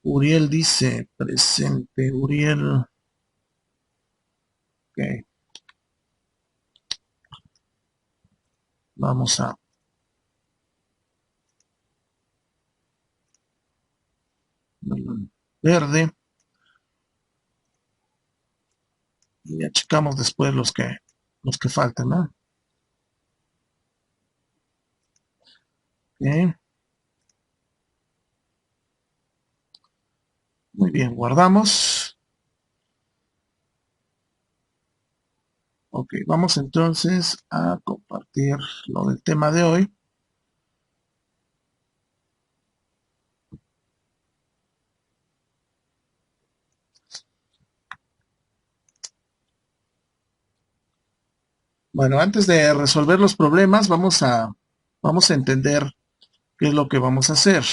Uriel dice, presente, Uriel. Ok, vamos a verde. Y ya checamos después los que faltan, ¿no? Ok, muy bien, guardamos. Ok, vamos entonces a compartir lo del tema de hoy. Bueno, antes de resolver los problemas, vamos a entender qué es lo que vamos a hacer.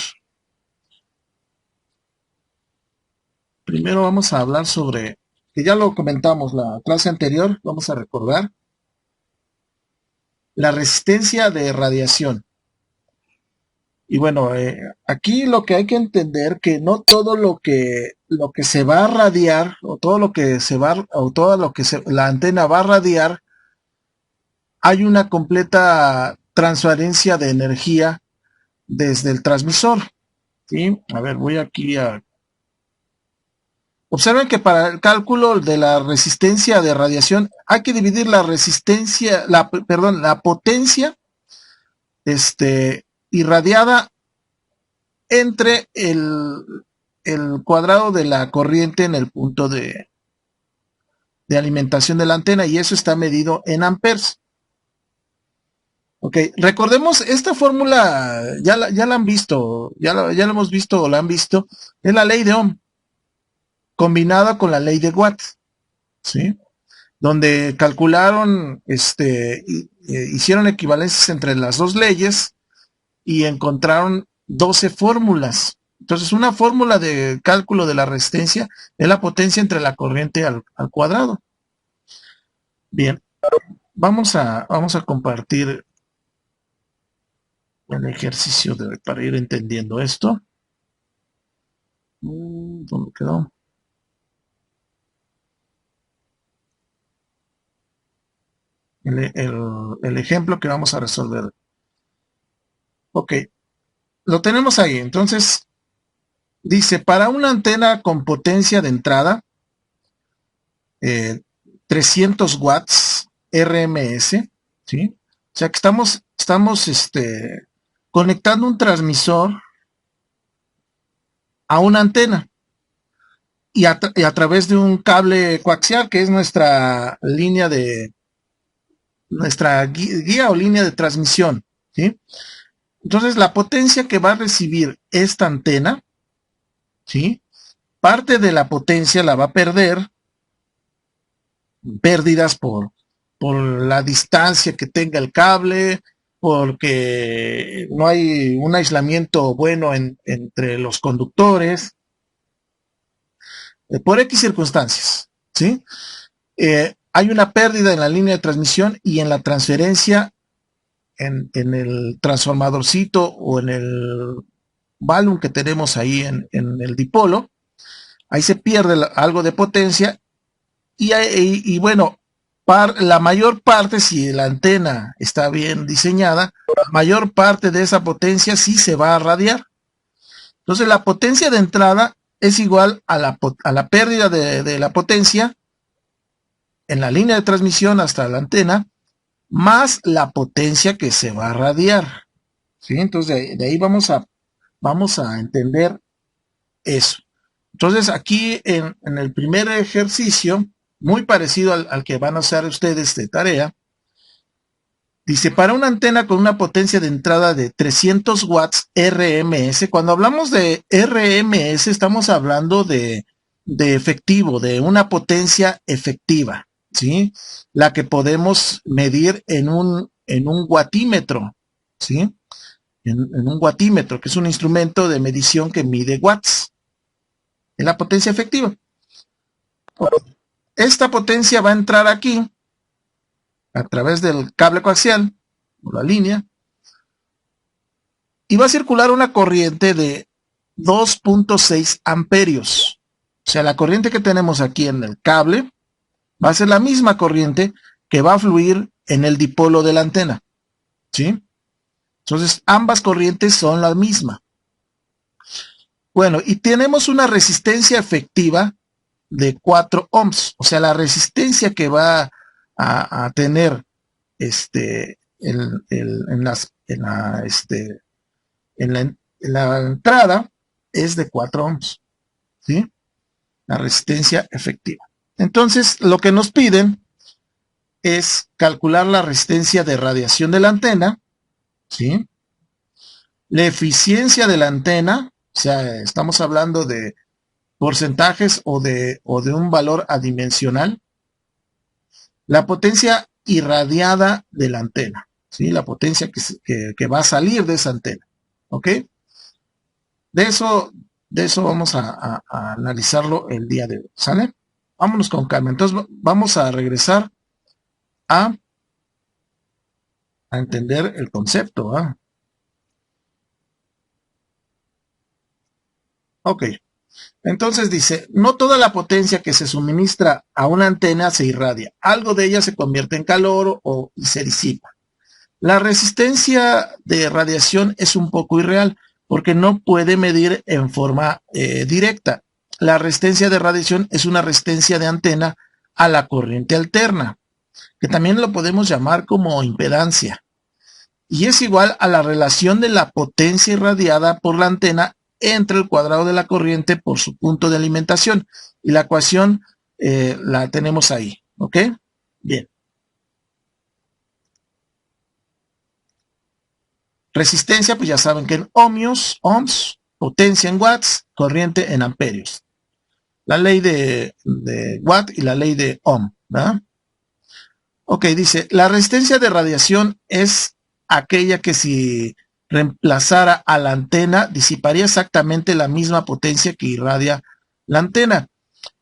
Primero vamos a hablar sobre, que ya lo comentamos la clase anterior, vamos a recordar, la resistencia de radiación. Y bueno, aquí lo que hay que entender que no todo lo que se va a radiar o todo lo que se va o todo lo que la antena va a radiar, hay una completa transferencia de energía desde el transmisor. ¿Sí? A ver, voy aquí a... Observen que para el cálculo de la resistencia de radiación hay que dividir la resistencia, perdón, la potencia irradiada entre el cuadrado de la corriente en el punto de alimentación de la antena, y eso está medido en amperes. Ok, recordemos, esta fórmula ya la han visto, ya la hemos visto o la han visto, es la ley de Ohm, combinada con la ley de Watt, ¿sí? Donde calcularon, hicieron equivalencias entre las dos leyes y encontraron 12 fórmulas. Entonces, una fórmula de cálculo de la resistencia es la potencia entre la corriente al cuadrado. Bien, vamos a compartir el ejercicio para ir entendiendo esto. ¿Dónde quedó? El ejemplo que vamos a resolver. Ok, lo tenemos ahí. Entonces, dice, para una antena con potencia de entrada, eh, 300 watts RMS, ¿sí? O sea que estamos conectando un transmisor a una antena y a través de un cable coaxial, que es nuestra línea nuestra guía o línea de transmisión, ¿sí? Entonces, la potencia que va a recibir esta antena, ¿sí? Parte de la potencia la va a perder, pérdidas por la distancia que tenga el cable, porque no hay un aislamiento bueno entre los conductores, por X circunstancias, ¿sí? Hay una pérdida en la línea de transmisión y en la transferencia en el transformadorcito o en el balun que tenemos ahí en el dipolo. Ahí se pierde algo de potencia y bueno, la mayor parte, si la antena está bien diseñada, la mayor parte de esa potencia sí se va a radiar. Entonces la potencia de entrada es igual a la pérdida de la potencia en la línea de transmisión hasta la antena, más la potencia que se va a radiar. ¿Sí? Entonces de ahí vamos a entender eso. Entonces aquí en el primer ejercicio, muy parecido al que van a hacer ustedes de tarea, dice, para una antena con una potencia de entrada de 300 watts RMS, cuando hablamos de RMS estamos hablando de efectivo, de una potencia efectiva, ¿sí? La que podemos medir en un watímetro, ¿sí? En un watímetro, que es un instrumento de medición que mide watts, es la potencia efectiva. Esta potencia va a entrar aquí a través del cable coaxial, o la línea, y va a circular una corriente 2.6 amperios. O sea, la corriente que tenemos aquí en el cable va a ser la misma corriente que va a fluir en el dipolo de la antena, ¿sí? Entonces, ambas corrientes son la misma. Bueno, y tenemos una resistencia efectiva de 4 ohms. O sea, la resistencia que va a tener en la entrada es de 4 ohms, ¿sí? La resistencia efectiva. Entonces, lo que nos piden es calcular la resistencia de radiación de la antena, ¿sí? La eficiencia de la antena, o sea, estamos hablando de porcentajes o de un valor adimensional. La potencia irradiada de la antena, ¿sí? La potencia que va a salir de esa antena, ¿ok? De eso vamos a analizarlo el día de hoy, ¿sale? Vámonos con calma. Entonces vamos a regresar a entender el concepto, ¿eh? Ok. Entonces dice, no toda la potencia que se suministra a una antena se irradia. Algo de ella se convierte en calor y se disipa. La resistencia de radiación es un poco irreal porque no puede medir en forma directa. La resistencia de radiación es una resistencia de antena a la corriente alterna, que también lo podemos llamar como impedancia, y es igual a la relación de la potencia irradiada por la antena entre el cuadrado de la corriente por su punto de alimentación. Y la ecuación la tenemos ahí, ¿ok? Bien. Resistencia, pues ya saben que en ohmios, ohms, potencia en watts, corriente en amperios. La ley de Watt y la ley de Ohm, ¿verdad? Ok, dice, la resistencia de radiación es aquella que si reemplazara a la antena, disiparía exactamente la misma potencia que irradia la antena.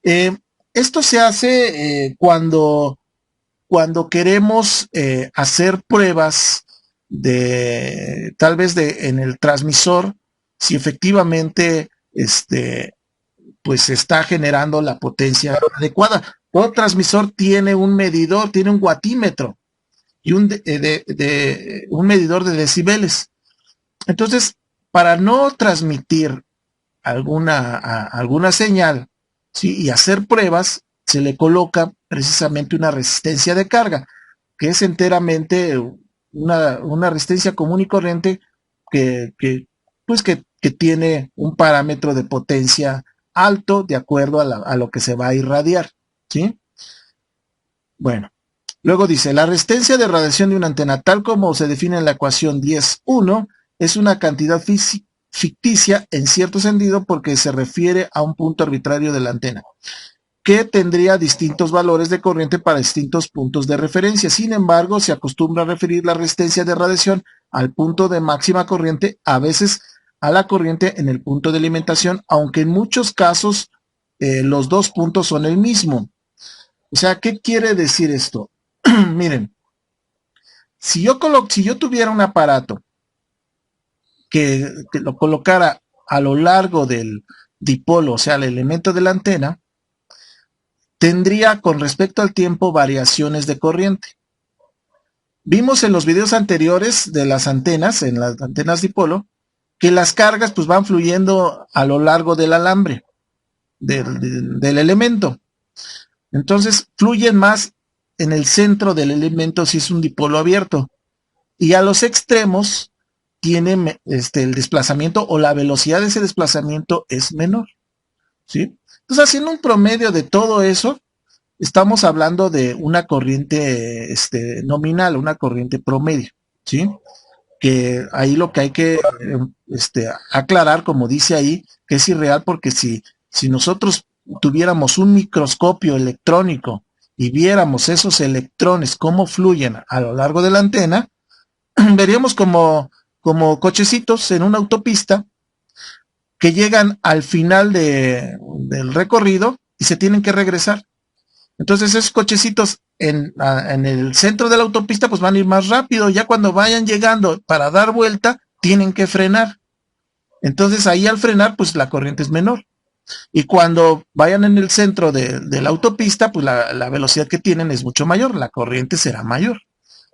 Esto se hace cuando queremos hacer pruebas tal vez en el transmisor, si efectivamente pues se está generando la potencia adecuada. Todo transmisor tiene un medidor, tiene un watímetro y un medidor de decibeles. Entonces, para no transmitir alguna señal, ¿sí? Y hacer pruebas, se le coloca precisamente una resistencia de carga, que es enteramente una resistencia común y corriente pues que tiene un parámetro de potencia alto de acuerdo a lo que se va a irradiar, ¿sí? Bueno, luego dice, la resistencia de radiación de una antena, tal como se define en la ecuación 10.1, es una cantidad ficticia en cierto sentido porque se refiere a un punto arbitrario de la antena, que tendría distintos valores de corriente para distintos puntos de referencia. Sin embargo, se acostumbra a referir la resistencia de radiación al punto de máxima corriente, a veces a la corriente en el punto de alimentación, aunque en muchos casos los dos puntos son el mismo. O sea, ¿qué quiere decir esto? Miren, si yo tuviera un aparato que lo colocara a lo largo del dipolo, o sea, el elemento de la antena, tendría con respecto al tiempo variaciones de corriente. Vimos en los videos anteriores de las antenas, en las antenas dipolo, que las cargas pues van fluyendo a lo largo del alambre, del elemento. Entonces fluyen más en el centro del elemento si es un dipolo abierto. Y a los extremos tiene el desplazamiento o la velocidad de ese desplazamiento es menor, ¿sí? Entonces, haciendo un promedio de todo eso, estamos hablando de una corriente nominal, una corriente promedio, ¿sí? Que ahí lo que hay que aclarar, como dice ahí, que es irreal porque si nosotros tuviéramos un microscopio electrónico y viéramos esos electrones cómo fluyen a lo largo de la antena, veríamos como cochecitos en una autopista que llegan al final del recorrido y se tienen que regresar. Entonces esos cochecitos en el centro de la autopista pues van a ir más rápido. Ya cuando vayan llegando para dar vuelta, tienen que frenar. Entonces ahí al frenar, pues la corriente es menor. Y cuando vayan en el centro de la autopista, pues la velocidad que tienen es mucho mayor, la corriente será mayor,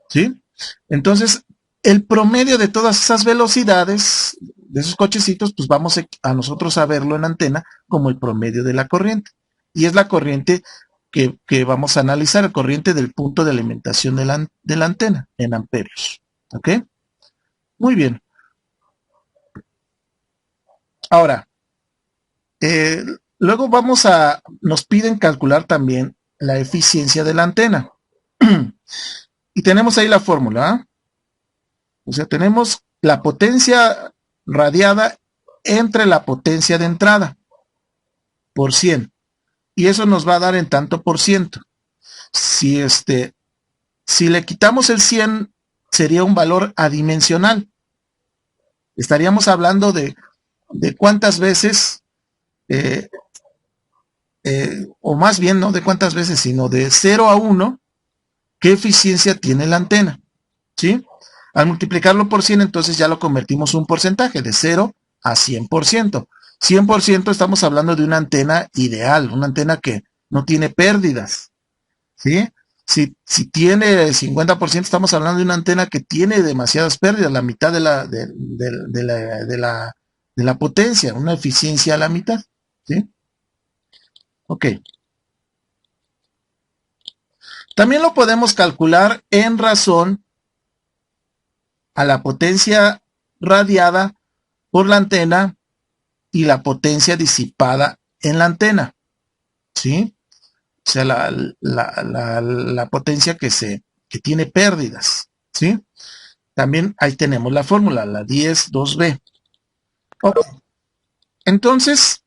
¿sí? Entonces, el promedio de todas esas velocidades, de esos cochecitos, pues vamos a nosotros a verlo en antena como el promedio de la corriente. Y es la corriente que vamos a analizar, la corriente del punto de alimentación de la antena en amperios. ¿Ok? Muy bien. Ahora, eh, luego nos piden calcular también la eficiencia de la antena. Y tenemos ahí la fórmula. ¿Eh? O sea, tenemos la potencia radiada entre la potencia de entrada por 100. Y eso nos va a dar en tanto por ciento. Si, si le quitamos el 100, sería un valor adimensional. Estaríamos hablando de cuántas veces, eh, o más bien no de cuántas veces, sino de 0 a 1, qué eficiencia tiene la antena. ¿Sí? Al multiplicarlo por 100, entonces ya lo convertimos en un porcentaje de 0 a 100%. 100% estamos hablando de una antena ideal, una antena que no tiene pérdidas. ¿Sí? Si tiene 50%, estamos hablando de una antena que tiene demasiadas pérdidas, la mitad de la potencia, una eficiencia a la mitad. ¿Sí? Ok. También lo podemos calcular en razón a la potencia radiada por la antena y la potencia disipada en la antena. ¿Sí? O sea, la potencia que tiene pérdidas. ¿Sí? También ahí tenemos la fórmula, la 10-2B. Okay. Entonces,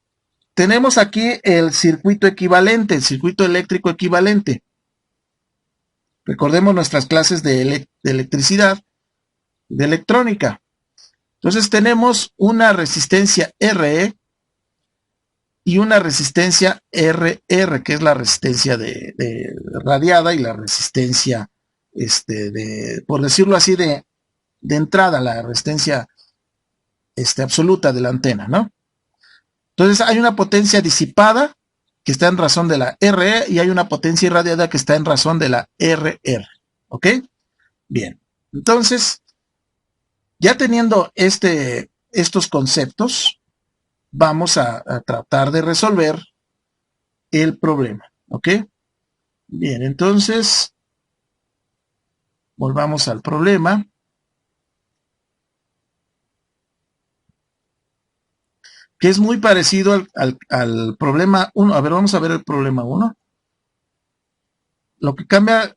tenemos aquí el circuito equivalente, el circuito eléctrico equivalente. Recordemos nuestras clases de electricidad, de electrónica. Entonces tenemos una resistencia RE y una resistencia RR, que es la resistencia de radiada y la resistencia, por decirlo así, de entrada, la resistencia absoluta de la antena, ¿no? Entonces hay una potencia disipada que está en razón de la RE y hay una potencia irradiada que está en razón de la RR. ¿Ok? Bien. Entonces, ya teniendo estos conceptos, vamos a tratar de resolver el problema. ¿Ok? Bien, entonces, volvamos al problema. Que es muy parecido al problema 1. A ver, vamos a ver el problema 1. Lo que cambia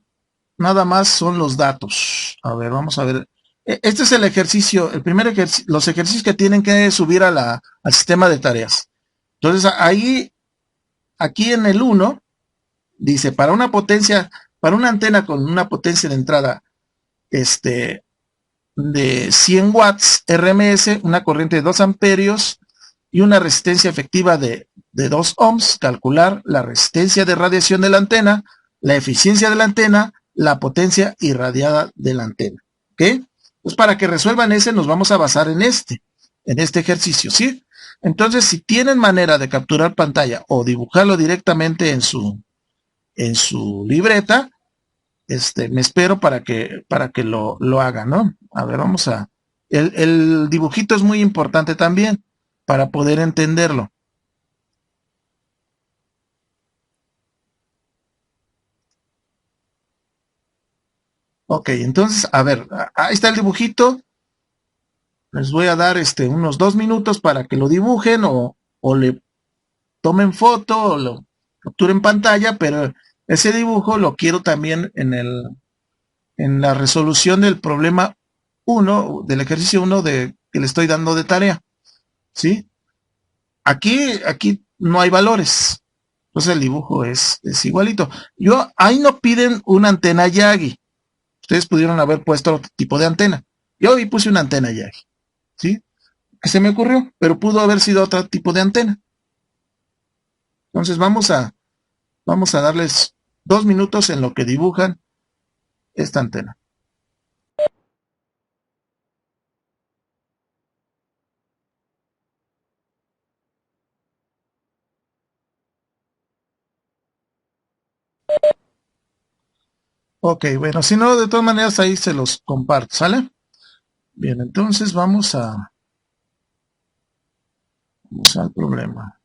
nada más son los datos. A ver, vamos a ver. Este es el ejercicio, el primer ejercicio, los ejercicios que tienen que subir al sistema de tareas. Entonces, ahí, aquí en el 1, dice, para una antena con una potencia de entrada, de 100 watts RMS, una corriente de 2 amperios y una resistencia efectiva de 2 ohms, calcular la resistencia de radiación de la antena, la eficiencia de la antena, la potencia irradiada de la antena. ¿Ok? Pues para que resuelvan ese, nos vamos a basar en este ejercicio, ¿sí? Entonces, si tienen manera de capturar pantalla o dibujarlo directamente en su libreta, me espero para que lo haga, ¿no? A ver, vamos a... El dibujito es muy importante también para poder entenderlo. Ok, entonces, a ver, ahí está el dibujito. Les voy a dar unos 2 minutos para que lo dibujen o le tomen foto o lo capturen pantalla, pero ese dibujo lo quiero también en la resolución del problema 1, del ejercicio 1 que le estoy dando de tarea. ¿Sí? Aquí no hay valores. Entonces el dibujo es igualito. Ahí no piden una antena Yagi. Ustedes pudieron haber puesto otro tipo de antena. Yo ahí puse una antena Yagi. ¿Sí? Que se me ocurrió, pero pudo haber sido otro tipo de antena. Entonces vamos a darles 2 minutos en lo que dibujan esta antena. Ok, bueno, si no, de todas maneras ahí se los comparto, ¿sale? Bien, entonces vamos al problema.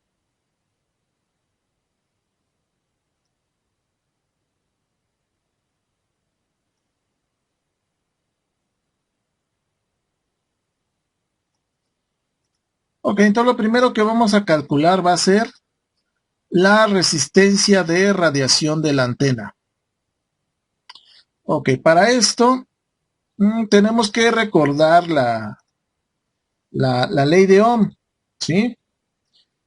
Ok, entonces lo primero que vamos a calcular va a ser la resistencia de radiación de la antena. Ok, para esto tenemos que recordar la ley de Ohm, ¿sí?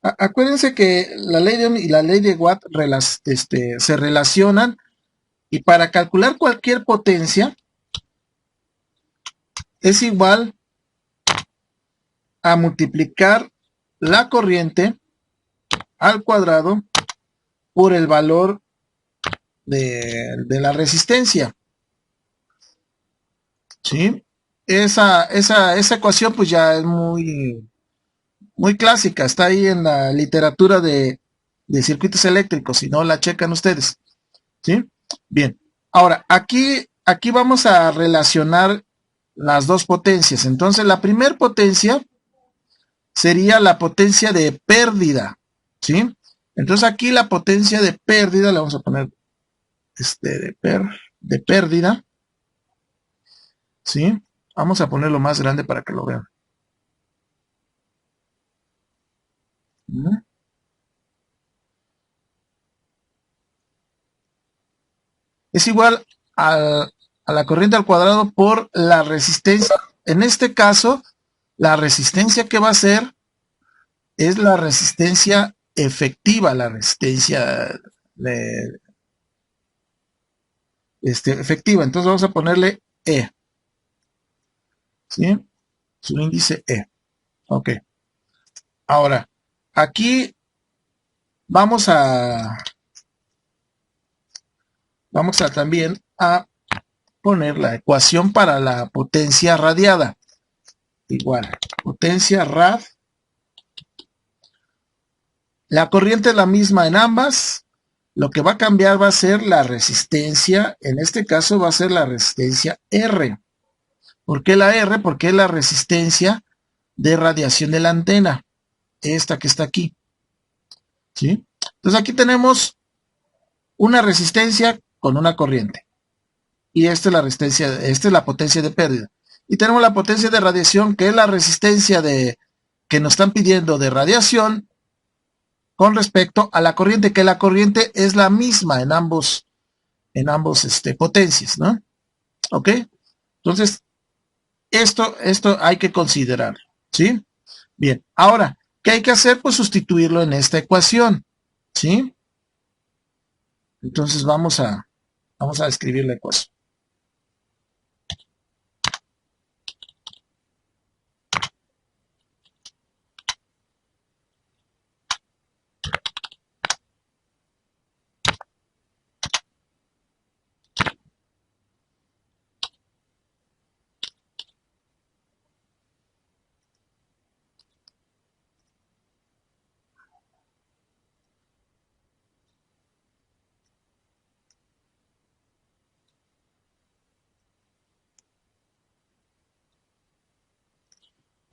Acuérdense que la ley de Ohm y la ley de Watt se relacionan, y para calcular cualquier potencia es igual a multiplicar la corriente al cuadrado por el valor de la resistencia, ¿sí? Esa ecuación pues ya es muy clásica, está ahí en la literatura de circuitos eléctricos, si no la checan ustedes, ¿sí? Bien, ahora aquí vamos a relacionar las dos potencias. Entonces la primera potencia sería la potencia de pérdida, ¿sí? Entonces aquí la potencia de pérdida, le vamos a poner de pérdida, ¿sí? Vamos a ponerlo más grande para que lo vean. Es igual a la corriente al cuadrado por la resistencia. En este caso, la resistencia que va a ser es la resistencia efectiva, la resistencia de, efectiva. Entonces vamos a ponerle E, ¿sí? Su índice E. Ok. Ahora, aquí vamos a, vamos a también a poner la ecuación para la potencia radiada. Igual, potencia rad. La corriente es la misma en ambas. Lo que va a cambiar va a ser la resistencia. En este caso va a ser la resistencia R. ¿Por qué la R? Porque es la resistencia de radiación de la antena. Esta que está aquí, ¿sí? Entonces aquí tenemos una resistencia con una corriente. Y esta es la resistencia, esta es la potencia de pérdida. Y tenemos la potencia de radiación, que es la resistencia que nos están pidiendo de radiación con respecto a la corriente, que la corriente es la misma en ambos potencias, ¿no? ¿Ok? Entonces, esto hay que considerar, ¿sí? Bien, ahora, ¿qué hay que hacer? Pues sustituirlo en esta ecuación, ¿sí? Entonces vamos a escribir la ecuación.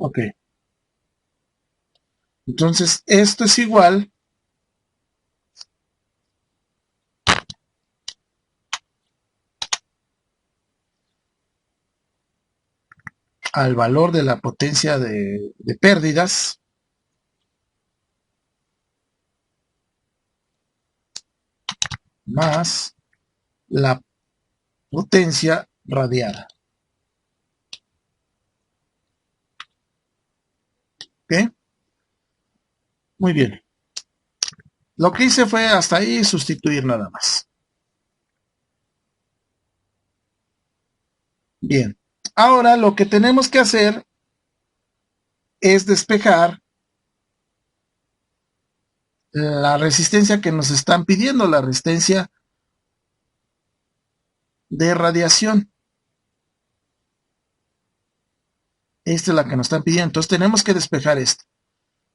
Ok, entonces esto es igual al valor de la potencia de pérdidas más la potencia radiada. ¿Ok? Muy bien. Lo que hice fue hasta ahí sustituir nada más. Bien. Ahora lo que tenemos que hacer es despejar la resistencia que nos están pidiendo, la resistencia de radiación. Esta es la que nos están pidiendo. Entonces tenemos que despejar esto.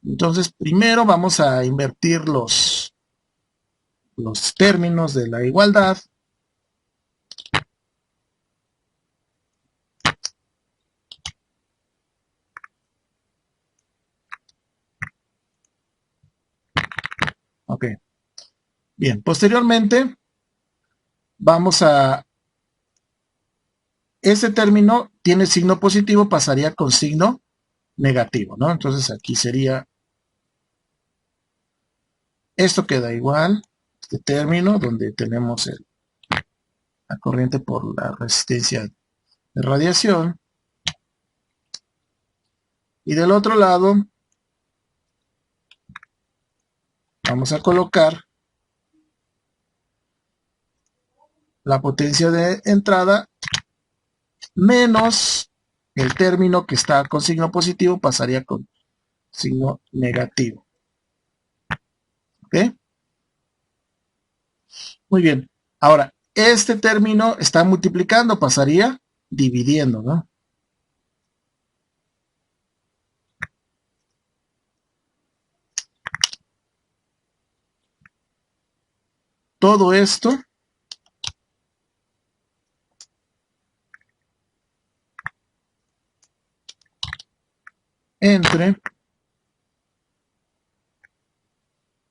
Entonces primero vamos a invertir los términos de la igualdad. Ok. Bien, posteriormente vamos a... Este término tiene signo positivo, pasaría con signo negativo, ¿no? Entonces aquí sería... Esto queda igual, este término donde tenemos la corriente por la resistencia de radiación. Y del otro lado vamos a colocar la potencia de entrada menos el término que está con signo positivo pasaría con signo negativo. ¿Ok? Muy bien. Ahora, este término está multiplicando, pasaría dividiendo, ¿no? Todo esto entre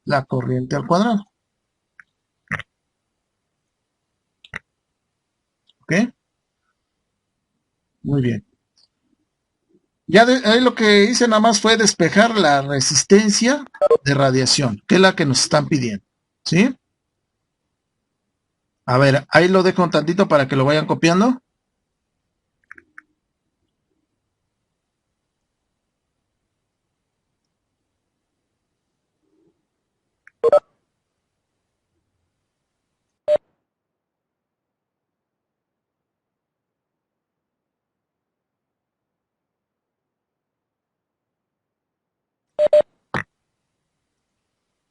la corriente al cuadrado. ¿Ok? Muy bien. Ya ahí lo que hice nada más fue despejar la resistencia de radiación, que es la que nos están pidiendo. ¿Sí? A ver, ahí lo dejo un tantito para que lo vayan copiando.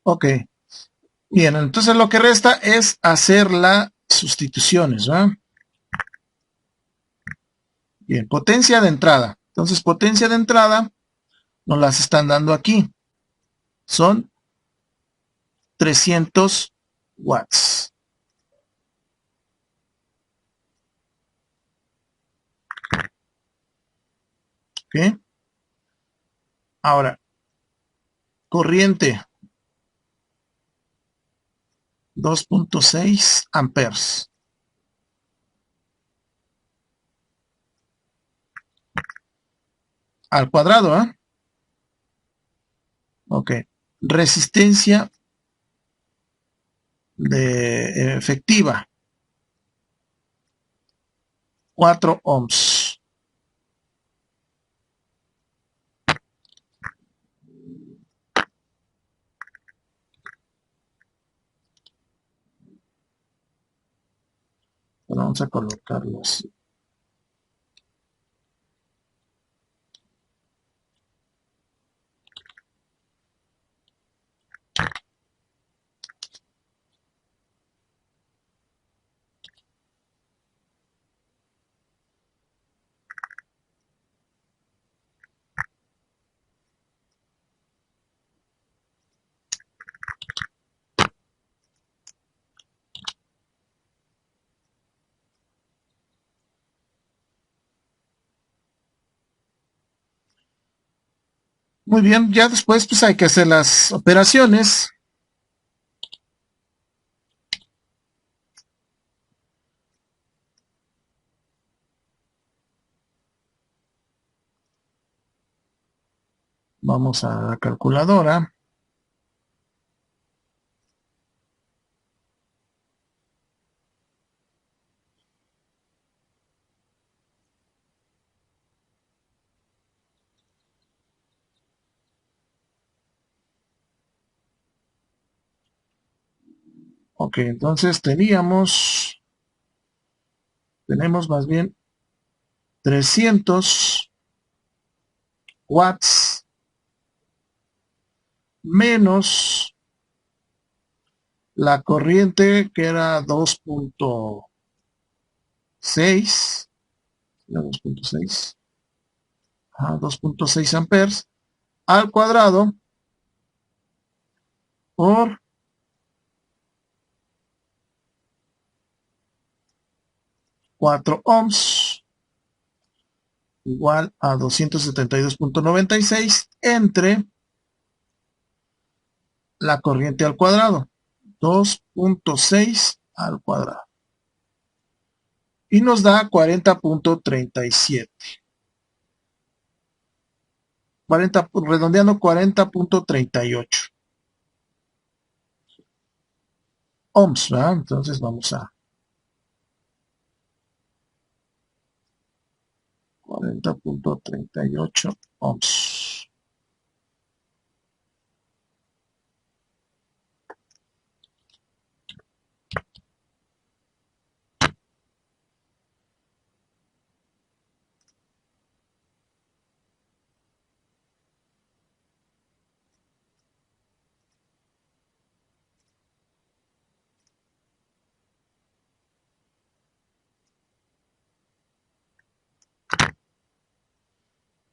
Ok. Bien, entonces lo que resta es hacer las sustituciones, ¿verdad? Bien, potencia de entrada. Entonces, potencia de entrada nos las están dando aquí. Son 300 watts. ¿Ok? Ahora, corriente 2.6 amperes. Al cuadrado, ¿eh? Ok. Resistencia de efectiva 4 ohms. Bueno, vamos a colocarlo así. Muy bien, ya después pues hay que hacer las operaciones. Vamos a la calculadora. Ok, entonces tenemos más bien 300 watts menos la corriente que era 2.6, 2.6, 2.6 amperes al cuadrado por 4 ohms igual a 272.96 entre la corriente al cuadrado. 2.6 al cuadrado. Y nos da 40.37. Redondeando 40.38 ohms, ¿verdad? Entonces vamos a 40.38 ohms.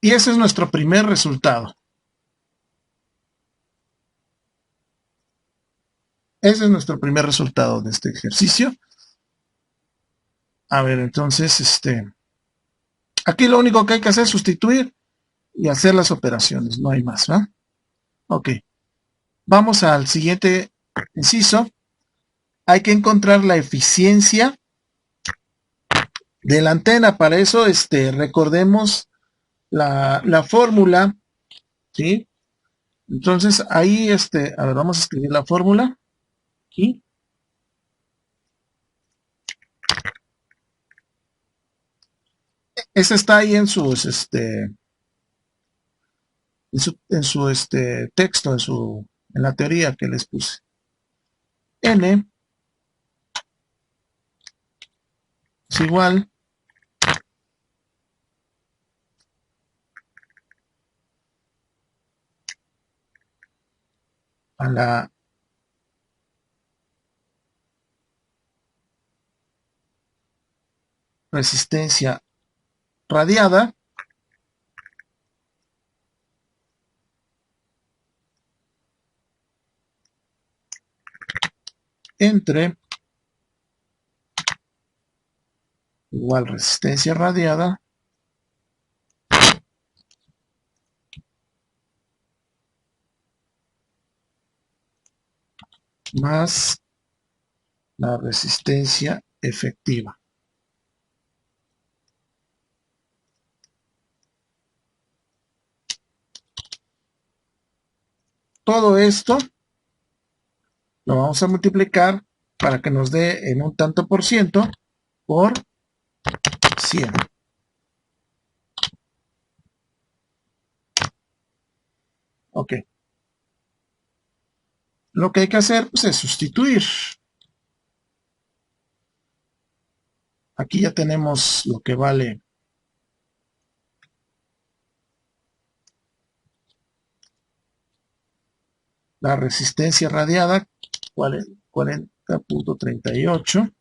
Y ese es nuestro primer resultado. Ese es nuestro primer resultado de este ejercicio. A ver, entonces, aquí lo único que hay que hacer es sustituir y hacer las operaciones, no hay más, ¿va? Ok, vamos al siguiente inciso. Hay que encontrar la eficiencia de la antena. Para eso, recordemos la fórmula, ¿sí? Entonces, ahí, a ver, vamos a escribir la fórmula aquí. Esa está ahí en sus, texto, en la teoría que les puse. N es igual a la resistencia radiada entre igual resistencia radiada más la resistencia efectiva. Todo esto lo vamos a multiplicar para que nos dé en un tanto por ciento por 100. Ok. Lo que hay que hacer pues, es sustituir. Aquí ya tenemos lo que vale la resistencia radiada, 40.38.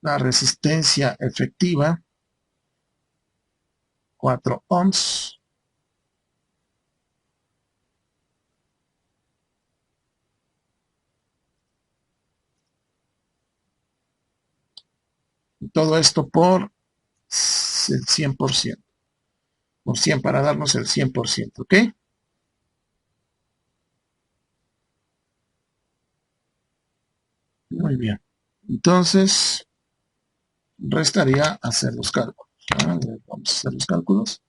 La resistencia efectiva, 4 ohms. Y todo esto por el 100%. Por 100 para darnos el 100%, ¿ok? Muy bien. Entonces, restaría hacer los cálculos. Vamos a hacer los cálculos.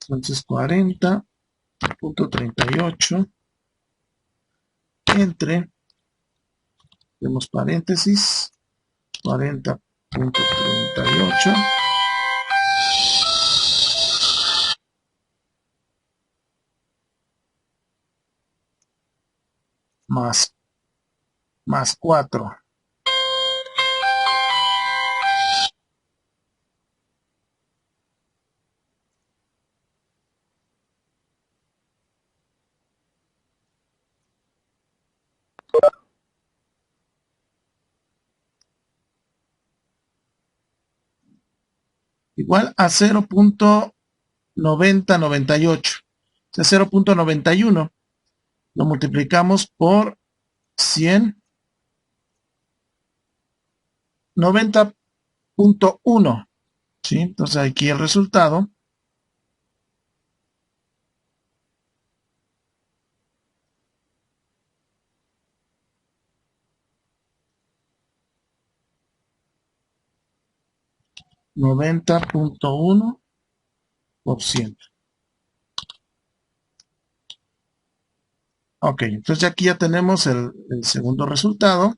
Entonces, 40.38 entre, tenemos paréntesis, 40.38 más 4. igual a 0.9098. O sea, 0.91 lo multiplicamos por 100, 90.1. ¿Sí? Entonces aquí el resultado 90.1%. Ok, entonces aquí ya tenemos el segundo resultado,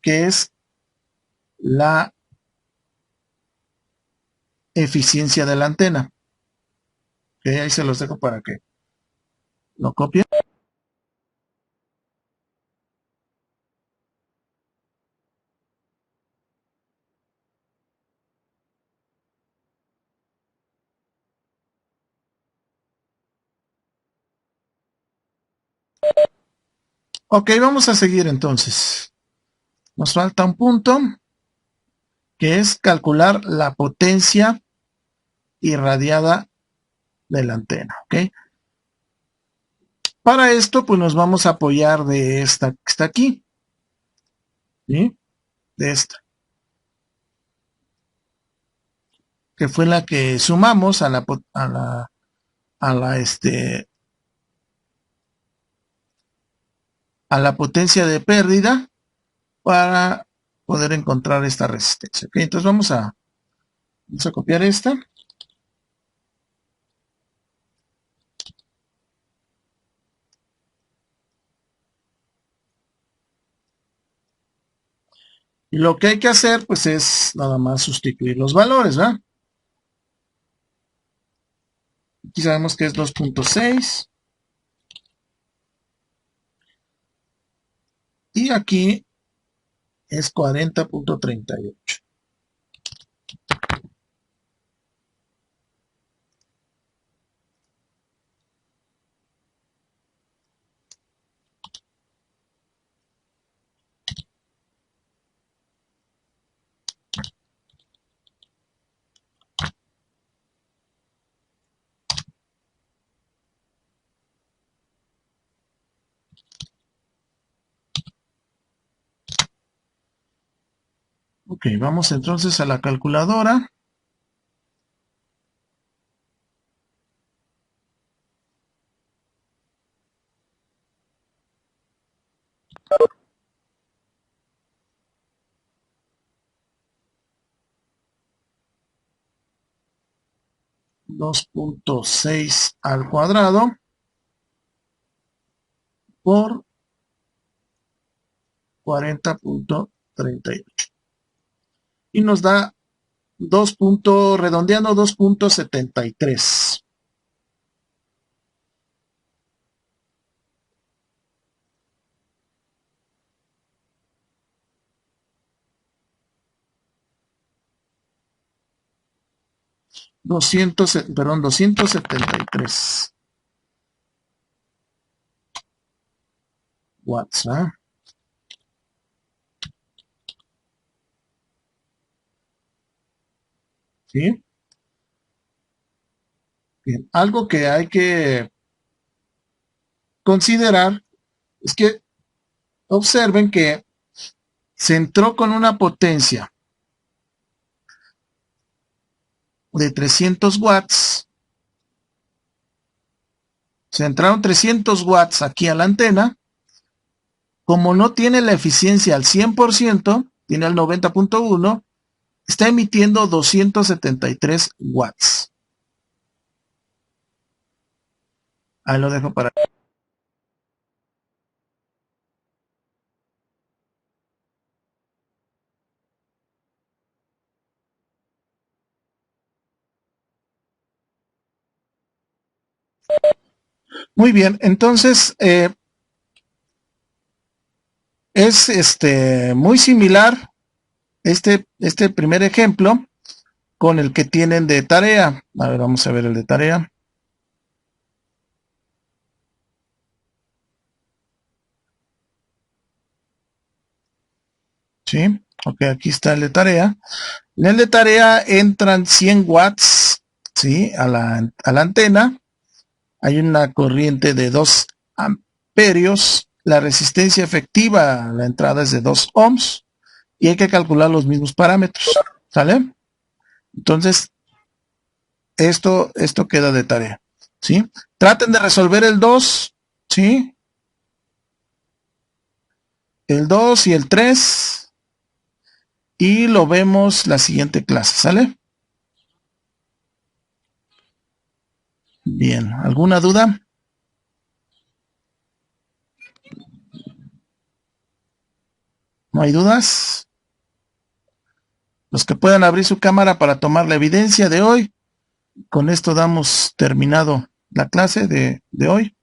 que es la eficiencia de la antena. Ok, ahí se los dejo para que lo copien. Ok, vamos a seguir entonces. Nos falta un punto, que es calcular la potencia irradiada de la antena. ¿Ok? Para esto, pues nos vamos a apoyar de esta que está aquí. ¿Sí? De esta. Que fue la que sumamos a la potencia de pérdida para poder encontrar esta resistencia. ¿Ok? Entonces vamos a copiar esta. Y lo que hay que hacer, pues, es nada más sustituir los valores, ¿verdad? Aquí sabemos que es 2.6. Y aquí es 40.38. Ok, vamos entonces a la calculadora. $2.6 al cuadrado por 40.38. Y nos da redondeando 2.73. 273 watts. ¿Ah? ¿Sí? Bien. Algo que hay que considerar es que observen que se entró con una potencia de 300 watts. Se entraron 300 watts aquí a la antena. Como no tiene la eficiencia al 100%, tiene al 90.1, está emitiendo 273 watts. Ahí lo dejo para... Muy bien, entonces es muy similar este primer ejemplo con el que tienen de tarea. A ver, vamos a ver el de tarea. ¿Sí? Ok, aquí está el de tarea. En el de tarea entran 100 watts, ¿sí? A la antena. Hay una corriente de 2 amperios. La resistencia efectiva a la entrada es de 2 ohms. Y hay que calcular los mismos parámetros. ¿Sale? Entonces, esto queda de tarea. ¿Sí? Traten de resolver el 2, ¿sí? El 2 y el 3. Y lo vemos la siguiente clase. ¿Sale? Bien. ¿Alguna duda? ¿No hay dudas? Los que puedan abrir su cámara para tomar la evidencia de hoy. Con esto damos terminado la clase de hoy.